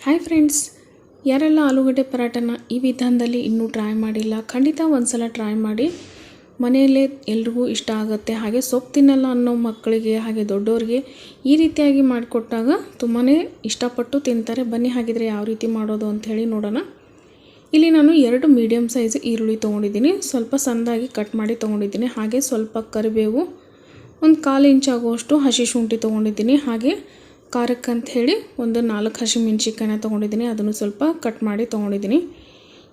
Hi friends, ಯಾರೆಲ್ಲ ಆಲೂಗಡ್ಡೆ ಪರಾಟನ ಈ ವಿಧಾನದಲ್ಲಿ ಇನ್ನೂ ಟ್ರೈ ಮಾಡಿಲ್ಲ, ಖಂಡಿತ ಒಂದ್ಸಲ ಟ್ರೈ ಮಾಡಿ. ಮನೆಯಲ್ಲೇ ಎಲ್ರಿಗೂ ಇಷ್ಟ ಆಗುತ್ತೆ. ಹಾಗೆ ಸೊಪ್ಪು ತಿನ್ನಲ್ಲ ಅನ್ನೋ ಮಕ್ಕಳಿಗೆ ಹಾಗೆ ದೊಡ್ಡೋರಿಗೆ ಈ ರೀತಿಯಾಗಿ ಮಾಡಿಕೊಟ್ಟಾಗ ತುಂಬಾ ಇಷ್ಟಪಟ್ಟು ತಿಂತಾರೆ. ಬನ್ನಿ ಹಾಗಿದ್ರೆ ಯಾವ ರೀತಿ ಮಾಡೋದು ಅಂಥೇಳಿ ನೋಡೋಣ. ಇಲ್ಲಿ ನಾನು 2 ಮೀಡಿಯಮ್ ಸೈಜ್ ಈರುಳ್ಳಿ ತೊಗೊಂಡಿದ್ದೀನಿ, ಸ್ವಲ್ಪ ಸಣ್ಣದಾಗಿ ಕಟ್ ಮಾಡಿ ತೊಗೊಂಡಿದ್ದೀನಿ. ಹಾಗೆ ಸ್ವಲ್ಪ ಕರಿಬೇವು, ಒಂದು 1/4 ಇಂಚ್ ಆಗುವಷ್ಟು ಹಸಿ ಶುಂಠಿ ತೊಗೊಂಡಿದ್ದೀನಿ. ಹಾಗೆ ಖಾರಕ್ಕಂತ ಹೇಳಿ ಒಂದು 4 ಹಸಿಮೆಣಸಿನ್ಕಾಯಿನ ತೊಗೊಂಡಿದ್ದೀನಿ, ಅದನ್ನು ಸ್ವಲ್ಪ ಕಟ್ ಮಾಡಿ ತೊಗೊಂಡಿದ್ದೀನಿ.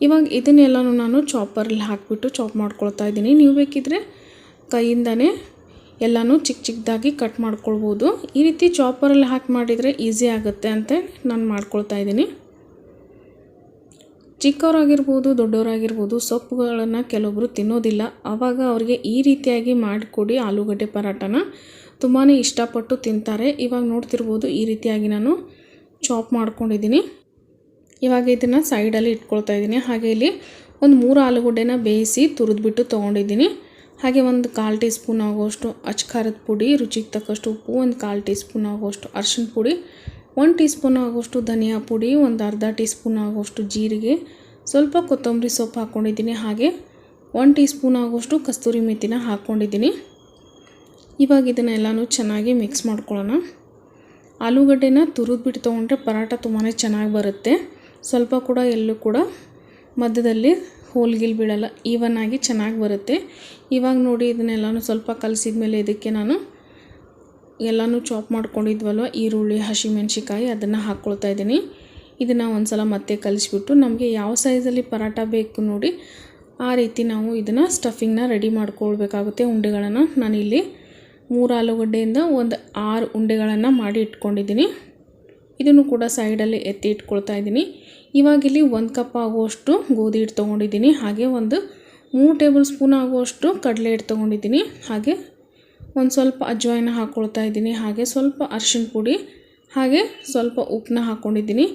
ಇವಾಗ ಇದನ್ನೆಲ್ಲನೂ ನಾನು ಚಾಪರಲ್ಲಿ ಹಾಕಿಬಿಟ್ಟು ಚಾಪ್ ಮಾಡ್ಕೊಳ್ತಾ ಇದ್ದೀನಿ. ನೀವು ಬೇಕಿದ್ದರೆ ಕೈಯಿಂದನೇ ಎಲ್ಲನೂ ಚಿಕ್ಕ ಚಿಕ್ಕದಾಗಿ ಕಟ್ ಮಾಡ್ಕೊಳ್ಬೋದು. ಈ ರೀತಿ ಚಾಪರಲ್ಲಿ ಹಾಕಿ ಮಾಡಿದರೆ ಈಸಿ ಆಗುತ್ತೆ ಅಂತ ನಾನು ಮಾಡ್ಕೊಳ್ತಾ ಇದ್ದೀನಿ. ಚಿಕ್ಕವರಾಗಿರ್ಬೋದು ದೊಡ್ಡವರಾಗಿರ್ಬೋದು ಸೊಪ್ಪುಗಳನ್ನು ಕೆಲವೊಬ್ಬರು ತಿನ್ನೋದಿಲ್ಲ. ಆವಾಗ ಅವರಿಗೆ ಈ ರೀತಿಯಾಗಿ ಮಾಡಿಕೊಡಿ ಆಲೂಗಡ್ಡೆ ಪರಾಟನ, ತುಂಬಾ ಇಷ್ಟಪಟ್ಟು ತಿಂತಾರೆ. ಇವಾಗ ನೋಡ್ತಿರ್ಬೋದು ಈ ರೀತಿಯಾಗಿ ನಾನು ಚಾಪ್ ಮಾಡ್ಕೊಂಡಿದ್ದೀನಿ. ಇವಾಗ ಇದನ್ನು ಸೈಡಲ್ಲಿ ಇಟ್ಕೊಳ್ತಾ ಇದ್ದೀನಿ. ಹಾಗೆ ಇಲ್ಲಿ ಒಂದು 3 ಆಲೂಗಡ್ಡೆನ ಬೇಯಿಸಿ ತುರಿದ್ಬಿಟ್ಟು ತೊಗೊಂಡಿದ್ದೀನಿ. ಹಾಗೆ ಒಂದು 1/4 ಟೀ ಸ್ಪೂನ್ ಆಗುವಷ್ಟು ಅಚ್ಕಾರದ ಪುಡಿ, ರುಚಿಗೆ ತಕ್ಕಷ್ಟು ಉಪ್ಪು, ಒಂದು 1/4 ಟೀ ಸ್ಪೂನ್ ಆಗುವಷ್ಟು ಅರಿಶಿನ ಪುಡಿ, 1 ಟೀ ಸ್ಪೂನ್ ಆಗುವಷ್ಟು ಧನಿಯಾ ಪುಡಿ, ಒಂದು ಅರ್ಧ ಟೀ ಸ್ಪೂನ್ ಆಗುವಷ್ಟು ಜೀರಿಗೆ, ಸ್ವಲ್ಪ ಕೊತ್ತಂಬರಿ ಸೊಪ್ಪು ಹಾಕ್ಕೊಂಡಿದ್ದೀನಿ. ಹಾಗೆ 1 ಟೀ ಸ್ಪೂನ್ ಆಗುವಷ್ಟು ಕಸ್ತೂರಿ ಮೆಥಿನ ಹಾಕ್ಕೊಂಡಿದ್ದೀನಿ. ಇವಾಗ ಇದನ್ನೆಲ್ಲನೂ ಚೆನ್ನಾಗಿ ಮಿಕ್ಸ್ ಮಾಡ್ಕೊಳ್ಳೋಣ. ಆಲೂಗಡ್ಡೆನ ತುರಿದ್ಬಿಟ್ಟು ತೊಗೊಂಡ್ರೆ ಪರಾಟ ತುಂಬಾ ಚೆನ್ನಾಗಿ ಬರುತ್ತೆ. ಸ್ವಲ್ಪ ಕೂಡ ಎಲ್ಲೂ ಕೂಡ ಮಧ್ಯದಲ್ಲಿ ಹೋಲ್ಗಿಲ್ ಬೀಳಲ್ಲ, ಈವನ್ ಆಗಿ ಚೆನ್ನಾಗಿ ಬರುತ್ತೆ. ಇವಾಗ ನೋಡಿ ಇದನ್ನೆಲ್ಲನೂ ಸ್ವಲ್ಪ ಕಲಸಿದ ಮೇಲೆ ಇದಕ್ಕೆ ನಾನು ಎಲ್ಲನೂ ಚಾಪ್ ಮಾಡ್ಕೊಂಡಿದ್ವಲ್ವ ಈರುಳ್ಳಿ, ಹಸಿಮೆಣಸಿನ್ಕಾಯಿ ಅದನ್ನು ಹಾಕ್ಕೊಳ್ತಾ ಇದ್ದೀನಿ. ಇದನ್ನು ಒಂದು ಸಲ ಮತ್ತೆ ಕಲಿಸ್ಬಿಟ್ಟು ನಮಗೆ ಯಾವ ಸೈಜಲ್ಲಿ ಪರಾಟ ಬೇಕು ನೋಡಿ ಆ ರೀತಿ ನಾವು ಇದನ್ನು ಸ್ಟಫಿಂಗ್ನ ರೆಡಿ ಮಾಡ್ಕೊಳ್ಬೇಕಾಗುತ್ತೆ. ಉಂಡೆಗಳನ್ನು ನಾನಿಲ್ಲಿ 3 ಆಲೂಗಡ್ಡೆಯಿಂದ ಒಂದು 6 ಉಂಡೆಗಳನ್ನು ಮಾಡಿ ಇಟ್ಕೊಂಡಿದ್ದೀನಿ. ಇದನ್ನು ಕೂಡ ಸೈಡಲ್ಲಿ ಎತ್ತಿ ಇಟ್ಕೊಳ್ತಾ ಇದ್ದೀನಿ. ಇವಾಗ ಇಲ್ಲಿ 1 ಕಪ್ ಆಗುವಷ್ಟು ಗೋಧಿ ಹಿಟ್ಟು ತೊಗೊಂಡಿದ್ದೀನಿ. ಹಾಗೆ ಒಂದು 3 ಟೇಬಲ್ ಸ್ಪೂನ್ ಆಗುವಷ್ಟು ಕಡಲೆ ಹಿಟ್ಟು ತೊಗೊಂಡಿದ್ದೀನಿ. ಹಾಗೆ ಒಂದು ಸ್ವಲ್ಪ ಅಜ್ವಾಯಿನ ಹಾಕ್ಕೊಳ್ತಾ ಇದ್ದೀನಿ. ಹಾಗೆ ಸ್ವಲ್ಪ ಅರಿಶಿನ ಪುಡಿ, ಹಾಗೆ ಸ್ವಲ್ಪ ಉಪ್ಪನ್ನ ಹಾಕ್ಕೊಂಡಿದ್ದೀನಿ.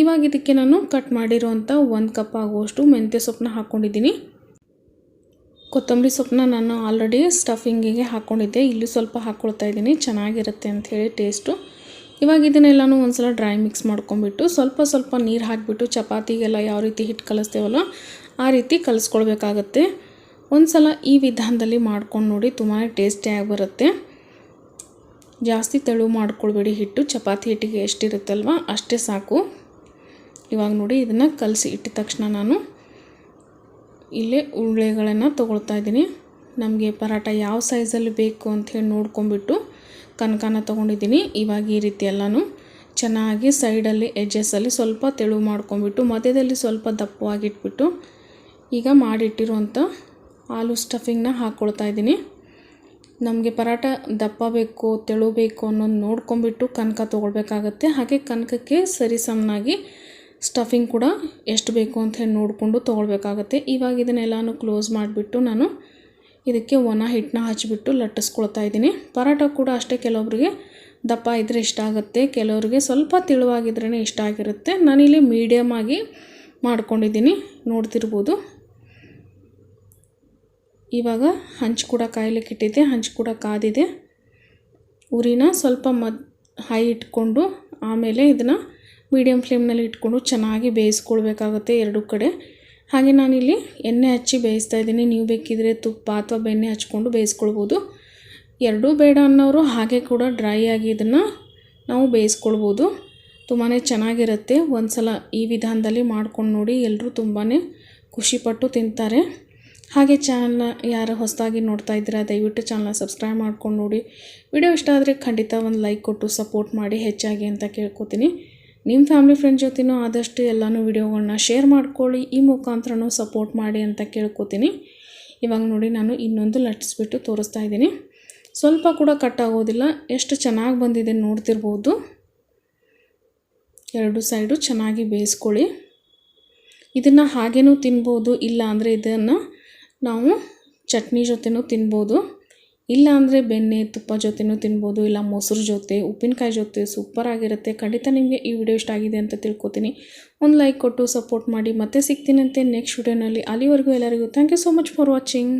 ಇವಾಗ ಇದಕ್ಕೆ ನಾನು ಕಟ್ ಮಾಡಿರೋಂಥ 1 ಕಪ್ ಆಗುವಷ್ಟು ಮೆಂತ್ಯ ಸೊಪ್ಪನ್ನ ಹಾಕ್ಕೊಂಡಿದ್ದೀನಿ. ಕೊತ್ತಂಬರಿ ಸೊಪ್ಪನ್ನ ನಾನು ಆಲ್ರೆಡಿ ಸ್ಟಫಿಂಗಿಗೆ ಹಾಕ್ಕೊಂಡಿದ್ದೆ, ಇಲ್ಲಿ ಸ್ವಲ್ಪ ಹಾಕ್ಕೊಳ್ತಾ ಇದ್ದೀನಿ, ಚೆನ್ನಾಗಿರುತ್ತೆ ಅಂಥೇಳಿ ಟೇಸ್ಟು. ಇವಾಗ ಇದನ್ನೆಲ್ಲನೂ ಒಂದು ಸಲ ಡ್ರೈ ಮಿಕ್ಸ್ ಮಾಡ್ಕೊಂಬಿಟ್ಟು ಸ್ವಲ್ಪ ನೀರು ಹಾಕಿಬಿಟ್ಟು ಚಪಾತಿಗೆಲ್ಲ ಯಾವ ರೀತಿ ಹಿಟ್ಟು ಕಲಿಸ್ತೇವಲ್ಲ ಆ ರೀತಿ ಕಲಿಸ್ಕೊಳ್ಬೇಕಾಗತ್ತೆ. ಒಂದು ಸಲ ಈ ವಿಧಾನದಲ್ಲಿ ಮಾಡ್ಕೊಂಡು ನೋಡಿ, ತುಂಬಾ ಟೇಸ್ಟಿಯಾಗಿ ಬರುತ್ತೆ. ಜಾಸ್ತಿ ತೆಳು ಮಾಡ್ಕೊಳ್ಬೇಡಿ, ಹಿಟ್ಟು ಚಪಾತಿ ಹಿಟ್ಟಿಗೆ ಎಷ್ಟಿರುತ್ತಲ್ವ ಅಷ್ಟೇ ಸಾಕು. ಇವಾಗ ನೋಡಿ ಇದನ್ನು ಕಲಸಿ ಇಟ್ಟಿದ ತಕ್ಷಣ ನಾನು ಇಲ್ಲೇ ಉಳ್ಳೆಗಳನ್ನು ತೊಗೊಳ್ತಾ ಇದ್ದೀನಿ. ನಮಗೆ ಪರಾಟ ಯಾವ ಸೈಜಲ್ಲಿ ಬೇಕು ಅಂಥೇಳಿ ನೋಡ್ಕೊಂಬಿಟ್ಟು ಕನಕನ ತೊಗೊಂಡಿದ್ದೀನಿ. ಇವಾಗ ಈ ರೀತಿ ಎಲ್ಲನೂ ಚೆನ್ನಾಗಿ ಸೈಡಲ್ಲಿ ಎಡ್ಜಸ್ಸಲ್ಲಿ ಸ್ವಲ್ಪ ತೆಳು ಮಾಡ್ಕೊಂಬಿಟ್ಟು ಮಧ್ಯದಲ್ಲಿ ಸ್ವಲ್ಪ ದಪ್ಪವಾಗಿಟ್ಬಿಟ್ಟು ಈಗ ಮಾಡಿಟ್ಟಿರುವಂಥ ಆಲೂ ಸ್ಟಫಿಂಗ್ನ ಹಾಕ್ಕೊಳ್ತಾ ಇದ್ದೀನಿ. ನಮಗೆ ಪರಾಟ ದಪ್ಪ ಬೇಕು ತೆಳು ಬೇಕು ಅನ್ನೋದು ನೋಡ್ಕೊಂಬಿಟ್ಟು ಕನಕ ತೊಗೊಳ್ಬೇಕಾಗತ್ತೆ. ಹಾಗೆ ಕನಕಕ್ಕೆ ಸರಿ ಸಮನಾಗಿ ಸ್ಟಫಿಂಗ್ ಕೂಡ ಎಷ್ಟು ಬೇಕು ಅಂತ ಹೇಳಿ ನೋಡಿಕೊಂಡು ತೊಗೊಳ್ಬೇಕಾಗತ್ತೆ. ಇವಾಗ ಇದನ್ನೆಲ್ಲನೂ ಕ್ಲೋಸ್ ಮಾಡಿಬಿಟ್ಟು ನಾನು ಇದಕ್ಕೆ ಒಣ ಹಿಟ್ಟನ್ನ ಹಚ್ಚಿಬಿಟ್ಟು ಲಟ್ಟಿಸ್ಕೊಳ್ತಾ ಇದ್ದೀನಿ. ಪರಾಟ ಕೂಡ ಅಷ್ಟೇ, ಕೆಲವೊಬ್ಬರಿಗೆ ದಪ್ಪ ಇದ್ದರೆ ಇಷ್ಟ ಆಗುತ್ತೆ, ಕೆಲವರಿಗೆ ಸ್ವಲ್ಪ ತೆಳುವಾಗಿದ್ರೇ ಇಷ್ಟ ಆಗಿರುತ್ತೆ. ನಾನಿಲ್ಲಿ ಮೀಡಿಯಮ್ ಆಗಿ ಮಾಡ್ಕೊಂಡಿದ್ದೀನಿ, ನೋಡ್ತಿರ್ಬೋದು. ಇವಾಗ ಹಂಚು ಕೂಡ ಕಾಯ್ಲಿಕ್ಕೆ ಇಟ್ಟಿದ್ದೆ, ಹಂಚು ಕೂಡ ಕಾದಿದೆ. ಉರಿನ ಸ್ವಲ್ಪ ಹೈ ಇಟ್ಕೊಂಡು ಆಮೇಲೆ ಇದನ್ನು ಮೀಡಿಯಮ್ ಫ್ಲೇಮ್ನಲ್ಲಿ ಇಟ್ಕೊಂಡು ಚೆನ್ನಾಗಿ ಬೇಯಿಸ್ಕೊಳ್ಬೇಕಾಗುತ್ತೆ 2 ಕಡೆ. ಹಾಗೆ ನಾನಿಲ್ಲಿ ಎಣ್ಣೆ ಹಚ್ಚಿ ಬೇಯಿಸ್ತಾ ಇದ್ದೀನಿ. ನೀವು ಬೇಕಿದ್ದರೆ ತುಪ್ಪ ಅಥವಾ ಬೆಣ್ಣೆ ಹಚ್ಕೊಂಡು ಬೇಯಿಸ್ಕೊಳ್ಬೋದು. 2 ಬೇಡ ಅನ್ನೋರು ಹಾಗೆ ಕೂಡ ಡ್ರೈ ಆಗಿ ಇದನ್ನು ನಾವು ಬೇಯಿಸ್ಕೊಳ್ಬೋದು, ತುಂಬಾ ಚೆನ್ನಾಗಿರುತ್ತೆ. ಒಂದು ಸಲ ಈ ವಿಧಾನದಲ್ಲಿ ಮಾಡ್ಕೊಂಡು ನೋಡಿ, ಎಲ್ಲರೂ ತುಂಬಾ ಖುಷಿಪಟ್ಟು ತಿಂತಾರೆ. ಹಾಗೆ ಚಾನಲ್ನ ಯಾರು ಹೊಸದಾಗಿ ನೋಡ್ತಾ ಇದ್ದೀರಾ ದಯವಿಟ್ಟು ಚಾನಲ್ನ ಸಬ್ಸ್ಕ್ರೈಬ್ ಮಾಡ್ಕೊಂಡು ನೋಡಿ. ವಿಡಿಯೋ ಇಷ್ಟ ಆದರೆ ಖಂಡಿತ ಒಂದು ಲೈಕ್ ಕೊಟ್ಟು ಸಪೋರ್ಟ್ ಮಾಡಿ ಹೆಚ್ಚಾಗಿ ಅಂತ ಕೇಳ್ಕೊತೀನಿ. ನಿಮ್ಮ ಫ್ಯಾಮಿಲಿ ಫ್ರೆಂಡ್ ಜೊತೆನೂ ಆದಷ್ಟು ಎಲ್ಲನೂ ವಿಡಿಯೋಗಳನ್ನ ಶೇರ್ ಮಾಡ್ಕೊಳ್ಳಿ, ಈ ಮುಖಾಂತರನೂ ಸಪೋರ್ಟ್ ಮಾಡಿ ಅಂತ ಕೇಳ್ಕೊತೀನಿ. ಇವಾಗ ನೋಡಿ ನಾನು ಇನ್ನೊಂದು ಲಟ್ಟಿಸ್ಬಿಟ್ಟು ತೋರಿಸ್ತಾ ಇದ್ದೀನಿ. ಸ್ವಲ್ಪ ಕೂಡ ಕಟ್ ಆಗೋದಿಲ್ಲ, ಎಷ್ಟು ಚೆನ್ನಾಗಿ ಬಂದಿದೆ ನೋಡ್ತಿರ್ಬೋದು. 2 ಸೈಡು ಚೆನ್ನಾಗಿ ಬೇಯಿಸ್ಕೊಳ್ಳಿ. ಇದನ್ನು ಹಾಗೇನೂ ತಿನ್ಬೋದು, ಇಲ್ಲ ಅಂದರೆ ಇದನ್ನು ನಾವು ಚಟ್ನಿ ಜೊತೆನೂ ತಿನ್ಬೋದು, ಇಲ್ಲ ಅಂದರೆ ಬೆಣ್ಣೆ ತುಪ್ಪ ಜೊತೆನೂ ತಿನ್ಬೋದು, ಇಲ್ಲ ಮೊಸರು ಜೊತೆ ಉಪ್ಪಿನಕಾಯಿ ಜೊತೆ ಸೂಪರಾಗಿರುತ್ತೆ. ಖಂಡಿತ ನಿಮಗೆ ಈ ವಿಡಿಯೋ ಇಷ್ಟ ಆಗಿದೆ ಅಂತ ತಿಳ್ಕೊತೀನಿ. ಒಂದು ಲೈಕ್ ಕೊಟ್ಟು ಸಪೋರ್ಟ್ ಮಾಡಿ. ಮತ್ತೆ ಸಿಗ್ತೀನಂತೆ ನೆಕ್ಸ್ಟ್ ವಿಡಿಯೋನಲ್ಲಿ. ಅಲ್ಲಿವರೆಗೂ ಎಲ್ಲರಿಗೂ thank you so much for watching.